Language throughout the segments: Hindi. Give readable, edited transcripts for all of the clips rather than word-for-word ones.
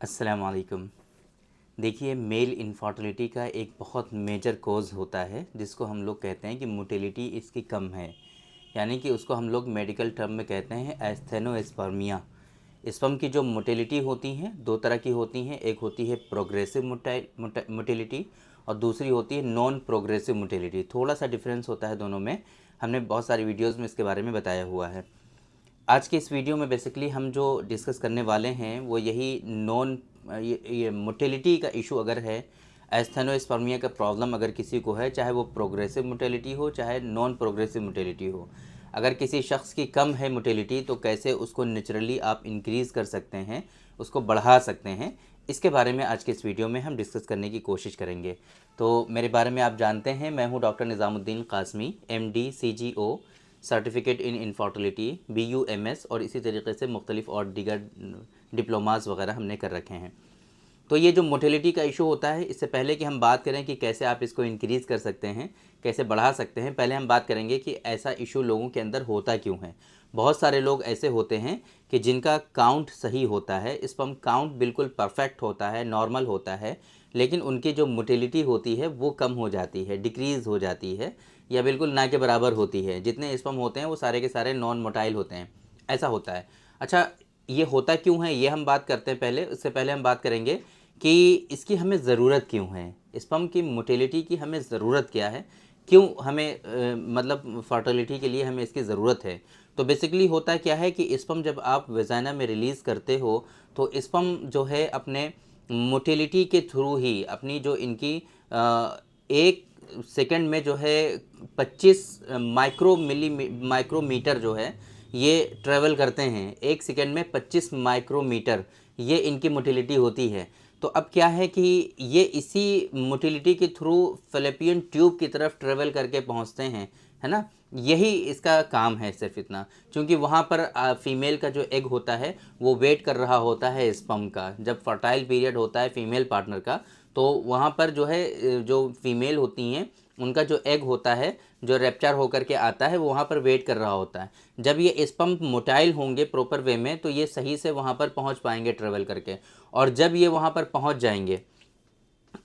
अस्सलाम वालेकुम। देखिए, मेल इनफर्टिलिटी का एक बहुत मेजर कॉज़ होता है जिसको हम लोग कहते हैं कि मोटिलिटी इसकी कम है, यानी कि उसको हम लोग मेडिकल टर्म में कहते हैं एस्थेनोस्पर्मिया। स्पर्म की जो मोटिलिटी होती हैं दो तरह की होती हैं, एक होती है प्रोग्रेसिव मोटिलिटी और दूसरी होती है नॉन प्रोग्रेसिव मोटिलिटी। थोड़ा सा डिफरेंस होता है दोनों में, हमने बहुत सारी वीडियोज़ में इसके बारे में बताया हुआ है। आज के इस वीडियो में बेसिकली हम जो डिस्कस करने वाले हैं वो यही नॉन ये मोटिलिटी का इशू अगर है, एस्थेनोस्पर्मिया का प्रॉब्लम अगर किसी को है, चाहे वो प्रोग्रेसिव मोटिलिटी हो चाहे नॉन प्रोग्रेसिव मोटिलिटी हो, अगर किसी शख्स की कम है मोटिलिटी तो कैसे उसको नेचुरली आप इंक्रीज़ कर सकते हैं, उसको बढ़ा सकते हैं, इसके बारे में आज के इस वीडियो में हम डिस्कस करने की कोशिश करेंगे। तो मेरे बारे में आप जानते हैं, मैं हूँ doctor Nizamuddin Qasmi, MD CGO, certificate in infertility, BUMS और इसी तरीके से मुख्तलिफ और दीगर डिप्लोमास वगैरह हमने कर रखे हैं। तो ये जो मोटिलिटी का इशू होता है, इससे पहले कि हम बात करें कि कैसे आप इसको इंक्रीज़ कर सकते हैं, कैसे बढ़ा सकते हैं, पहले हम बात करेंगे कि ऐसा इशू लोगों के अंदर होता क्यों है। बहुत सारे लोग ऐसे होते हैं कि जिनका काउंट सही होता है, स्पर्म काउंट बिल्कुल परफेक्ट होता है, नॉर्मल होता है, लेकिन उनकी जो मोटिलिटी होती है वो कम हो जाती है, डिक्रीज़ हो जाती है या बिल्कुल ना के बराबर होती है। जितने स्पर्म होते हैं वो सारे के सारे नॉन मोटाइल होते हैं, ऐसा होता है। अच्छा, ये होता क्यों है ये हम बात करते हैं। पहले उससे पहले हम बात करेंगे कि इसकी हमें ज़रूरत क्यों है, स्पर्म की मोटिलिटी की हमें ज़रूरत क्या है, क्यों हमें मतलब फर्टिलिटी के लिए हमें इसकी ज़रूरत है। तो बेसिकली होता क्या है कि स्पर्म जब आप वेजाइना में रिलीज़ करते हो तो स्पर्म जो है अपने मोटिलिटी के थ्रू ही अपनी जो इनकी एक सेकंड में जो है 25 माइक्रोमीटर जो है ये ट्रेवल करते हैं। एक सेकंड में 25 माइक्रोमीटर ये इनकी मोटिलिटी होती है। तो अब क्या है कि ये इसी मोटिलिटी के थ्रू फैलोपियन ट्यूब की तरफ ट्रेवल करके पहुंचते हैं, है ना। यही इसका काम है, सिर्फ इतना। क्योंकि वहाँ पर फीमेल का जो एग होता है वो वेट कर रहा होता है स्पर्म का। जब फर्टाइल पीरियड होता है फीमेल पार्टनर का, तो वहाँ पर जो है जो फीमेल होती हैं उनका जो एग होता है जो रैप्चर होकर के आता है वो वहाँ पर वेट कर रहा होता है। जब ये स्पर्म मोटाइल होंगे प्रॉपर वे में तो ये सही से वहाँ पर पहुँच पाएंगे ट्रेवल करके, और जब ये वहाँ पर पहुँच जाएंगे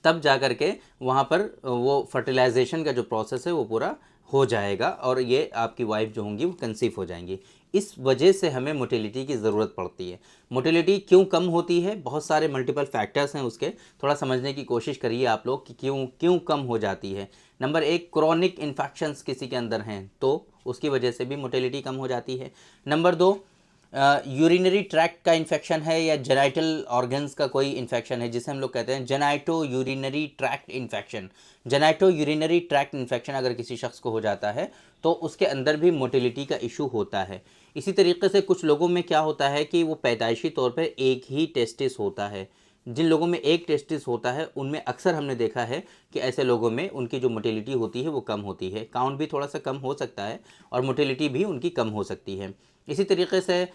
तब जा कर के वहाँ पर वो फर्टिलाइजेशन का जो प्रोसेस है वो पूरा हो जाएगा और ये आपकी वाइफ जो होंगी वो कंसीव हो जाएंगी। इस वजह से हमें मोटिलिटी की ज़रूरत पड़ती है। मोटिलिटी क्यों कम होती है, बहुत सारे मल्टीपल फैक्टर्स हैं उसके, थोड़ा समझने की कोशिश करिए आप लोग कि क्यों क्यों कम हो जाती है। नंबर एक, क्रॉनिक इन्फेक्शंस किसी के अंदर हैं तो उसकी वजह से भी मोटिलिटी कम हो जाती है। नंबर दो, यूरिनरी ट्रैक्ट का इन्फेक्शन है या जेनाइटल ऑर्गन्स का कोई इन्फेक्शन है जिसे हम लोग कहते हैं genito urinary tract infection. Genito urinary tract infection अगर किसी शख्स को हो जाता है तो उसके अंदर भी मोटिलिटी का इशू होता है। इसी तरीके से कुछ लोगों में क्या होता है कि वो पैदाइशी तौर पर एक ही टेस्टिस होता है। जिन लोगों में एक टेस्टिस होता है उनमें अक्सर हमने देखा है कि ऐसे लोगों में उनकी जो मोटिलिटी होती है वो कम होती है, काउंट भी थोड़ा सा कम हो सकता है और मोटिलिटी भी उनकी कम हो सकती है। इसी तरीके से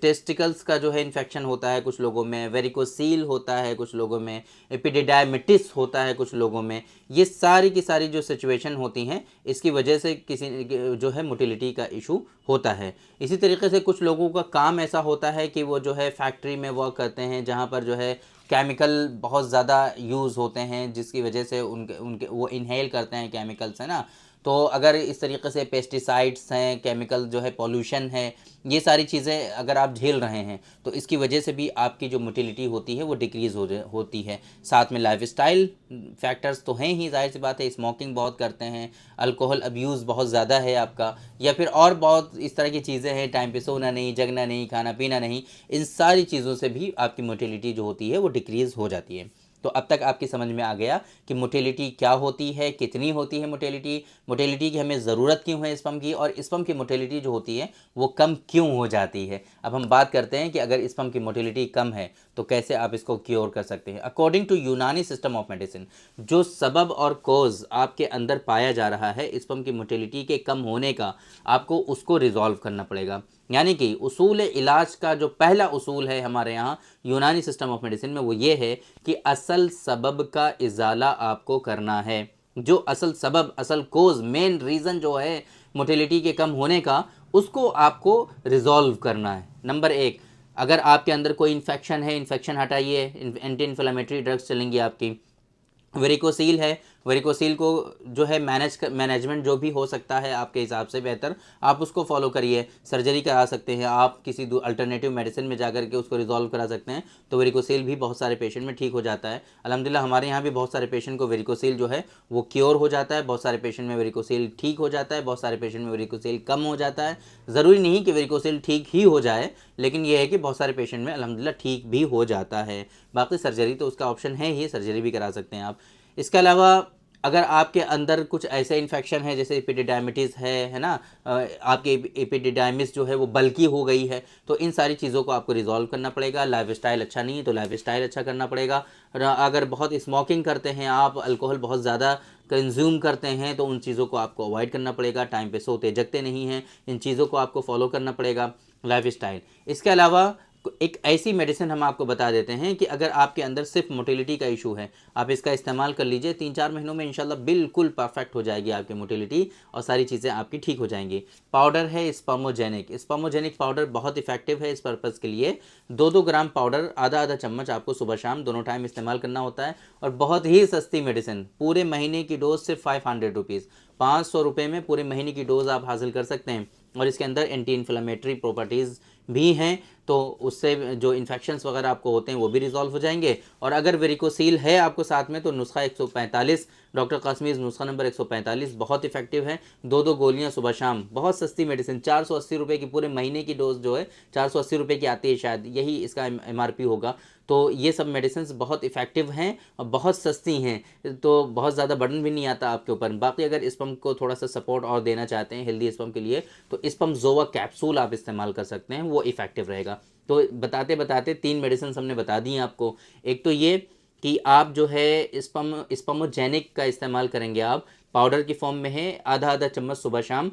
टेस्टिकल्स का जो है इन्फेक्शन होता है कुछ लोगों में, वेरिकोसील होता है कुछ लोगों में, एपिडिडायमिटिस होता है कुछ लोगों में। ये सारी की सारी जो सिचुएशन होती हैं इसकी वजह से किसी जो है मोटिलिटी का इशू होता है। इसी तरीके से कुछ लोगों का काम ऐसा होता है कि वो जो है फैक्ट्री में वर्क करते हैं जहाँ पर जो है केमिकल बहुत ज़्यादा यूज़ होते हैं जिसकी वजह से उनके उनके वो इनहेल करते हैं केमिकल्स, है ना। तो अगर इस तरीके से पेस्टिसाइड्स हैं, केमिकल जो है, पॉल्यूशन है, ये सारी चीज़ें अगर आप झेल रहे हैं तो इसकी वजह से भी आपकी जो मोटिलिटी होती है वो डिक्रीज़ होती है। साथ में लाइफस्टाइल फैक्टर्स तो हैं ही, जाहिर सी बात है, स्मोकिंग बहुत करते हैं, अल्कोहल अब्यूज़ बहुत ज़्यादा है आपका, या फिर और बहुत इस तरह की चीज़ें हैं, टाइम पे सोना नहीं, जगना नहीं, खाना पीना नहीं, इन सारी चीज़ों से भी आपकी मोटिलिटी जो होती है वो डिक्रीज़ हो जाती है। तो अब तक आपकी समझ में आ गया कि मोटिलिटी क्या होती है, कितनी होती है मोटिलिटी की हमें ज़रूरत क्यों है स्पर्म की, और स्पर्म की मोटिलिटी जो होती है वो कम क्यों हो जाती है। अब हम बात करते हैं कि अगर स्पर्म की मोटिलिटी कम है तो कैसे आप इसको क्योर कर सकते हैं। अकॉर्डिंग टू यूनानी सिस्टम ऑफ मेडिसिन, जो सबब और कोज आपके अंदर पाया जा रहा है स्पर्म की मोटिलिटी के कम होने का, आपको उसको रिजॉल्व करना पड़ेगा। यानी कि उसूल इलाज का जो पहला उसूल है हमारे यहाँ यूनानी सिस्टम ऑफ मेडिसिन में वो ये है कि असल सबब का इजाला आपको करना है। जो असल सबब, असल कोज, मेन रीज़न जो है मोटिलिटी के कम होने का, उसको आपको रिजॉल्व करना है। नंबर एक, अगर आपके अंदर कोई इन्फेक्शन है, इन्फेक्शन हटाइए, एंटी इन्फ्लेमेटरी ड्रग्स चलेंगी आपकी। वेरिकोसील है, वेरिकोसील को जो है मैनेजमेंट जो भी हो सकता है आपके हिसाब से बेहतर, आप उसको फॉलो करिए। सर्जरी करा सकते हैं आप, किसी अल्टरनेटिव मेडिसिन में जाकर के उसको रिजॉल्व करा सकते हैं, तो वेरिकोसील भी बहुत सारे पेशेंट में ठीक हो जाता है। अल्हम्दुलिल्लाह हमारे यहाँ भी बहुत सारे पेशेंट को वेरिकोसील जो है वो क्योर हो जाता है, बहुत सारे पेशेंट में वेरिकोसील ठीक हो जाता है, बहुत सारे पेशेंट में वेरिकोसील कम हो जाता है। ज़रूरी नहीं कि वेरिकोसील ठीक ही हो जाए, लेकिन यह है कि बहुत सारे पेशेंट में अल्हम्दुलिल्लाह ठीक भी हो जाता है। बाकी सर्जरी तो उसका ऑप्शन है ही, सर्जरी भी करा सकते हैं आप। इसके अलावा अगर आपके अंदर कुछ ऐसे इन्फेक्शन है जैसे एपिडिडाइमिटिस है ना, आपकी एपिडिडाइमिस जो है वो बल्की हो गई है, तो इन सारी चीज़ों को आपको रिजॉल्व करना पड़ेगा। लाइफस्टाइल अच्छा नहीं है तो लाइफस्टाइल अच्छा करना पड़ेगा। अगर बहुत स्मोकिंग करते हैं आप, अल्कोहल बहुत ज़्यादा कंज्यूम करते हैं, तो उन चीज़ों को आपको अवॉइड करना पड़ेगा। टाइम पे सोते जगते नहीं हैं, इन चीज़ों को आपको फॉलो करना पड़ेगा, लाइफस्टाइल। इसके अलावा एक ऐसी मेडिसिन हम आपको बता देते हैं कि अगर आपके अंदर सिर्फ मोटिलिटी का इशू है, आप इसका इस्तेमाल कर लीजिए, 3-4 महीनों में इंशाल्लाह बिल्कुल परफेक्ट हो जाएगी आपकी मोटिलिटी और सारी चीज़ें आपकी ठीक हो जाएंगी। पाउडर है स्पर्मोजेनिक, स्पर्मोजेनिक पाउडर बहुत इफेक्टिव है इस पर्पज़ के लिए। 2-2 ग्राम पाउडर आधा चम्मच आपको सुबह शाम दोनों टाइम इस्तेमाल करना होता है, और बहुत ही सस्ती मेडिसिन, पूरे महीने की डोज सिर्फ 500 रुपीज़, 500 रुपये में पूरे महीने की डोज आप हासिल कर सकते हैं। और इसके अंदर एंटी इन्फ्लेमेटरी प्रॉपर्टीज़ भी हैं, तो उससे जो इन्फेक्शंस वगैरह आपको होते हैं वो भी रिजॉल्व हो जाएंगे। और अगर वेरिकोसील है आपको साथ में, तो नुस्खा 145, डॉक्टर कासमीज़ नुस्खा नंबर 145 बहुत इफेक्टिव है। 2-2 गोलियां सुबह शाम, बहुत सस्ती मेडिसिन, 480 रुपये की पूरे महीने की डोज जो है 480 रुपये की आती है, शायद यही इसका MRP होगा। तो ये सब मेडिसिन बहुत इफेक्टिव हैं और बहुत सस्ती हैं, तो बहुत ज़्यादा बर्डन भी नहीं आता आपके ऊपर। बाकी अगर स्पर्म को थोड़ा सा सपोर्ट और देना चाहते हैं हेल्दी स्पर्म के लिए, तो स्पर्मज़ोआ कैप्सूल आप इस्तेमाल कर सकते हैं, वो इफेक्टिव रहेगा। तो बताते बताते 3 मेडिसिन हमने बता दी हैं आपको। एक तो ये कि आप जो है स्पर्मोजेनिक का इस्तेमाल करेंगे, आप पाउडर की फॉर्म में है, आधा चम्मच सुबह शाम।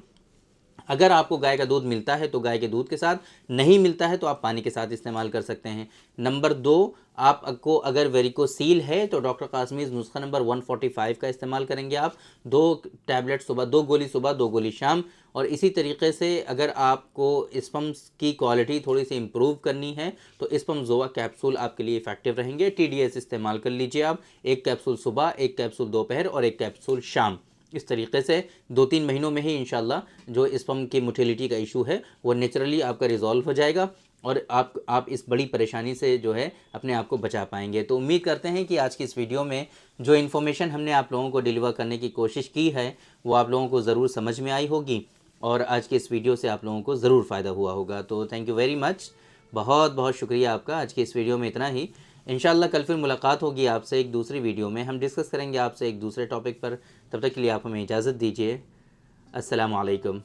अगर आपको गाय का दूध मिलता है तो गाय के दूध के साथ, नहीं मिलता है तो आप पानी के साथ इस्तेमाल कर सकते हैं। नंबर 2, आपको अगर वेरिकोसील है तो डॉक्टर कासमीज़ नुस्खा नंबर 145 का इस्तेमाल करेंगे आप, 2 टैबलेट सुबह, 2 गोली सुबह, 2 गोली शाम। और इसी तरीके से अगर आपको स्पर्म्स की क्वालिटी थोड़ी सी इम्प्रूव करनी है तो स्पर्मज़ोआ कैप्सूल आपके लिए इफेक्टिव रहेंगे। TDS इस्तेमाल कर लीजिए आप, 1 कैप्सूल सुबह, 1 कैप्सूल दोपहर और 1 कैप्सूल शाम। इस तरीके से 2-3 महीनों में ही इंशाल्लाह जो स्पर्म की मोटिलिटी का इशू है वो नेचुरली आपका रिजॉल्व हो जाएगा, और आप इस बड़ी परेशानी से जो है अपने आप को बचा पाएंगे। तो उम्मीद करते हैं कि आज की इस वीडियो में जो इन्फॉर्मेशन हमने आप लोगों को डिलीवर करने की कोशिश की है वो आप लोगों को ज़रूर समझ में आई होगी, और आज के इस वीडियो से आप लोगों को ज़रूर फ़ायदा हुआ होगा। तो थैंक यू वेरी मच, बहुत बहुत शुक्रिया आपका। आज की इस वीडियो में इतना ही। इंशाल्लाह कल फिर मुलाकात होगी आपसे एक दूसरी वीडियो में, हम डिस्कस करेंगे आपसे एक दूसरे टॉपिक पर। तब तक के लिए आप हमें इजाज़त दीजिए। अस्सलामु अलैकुम।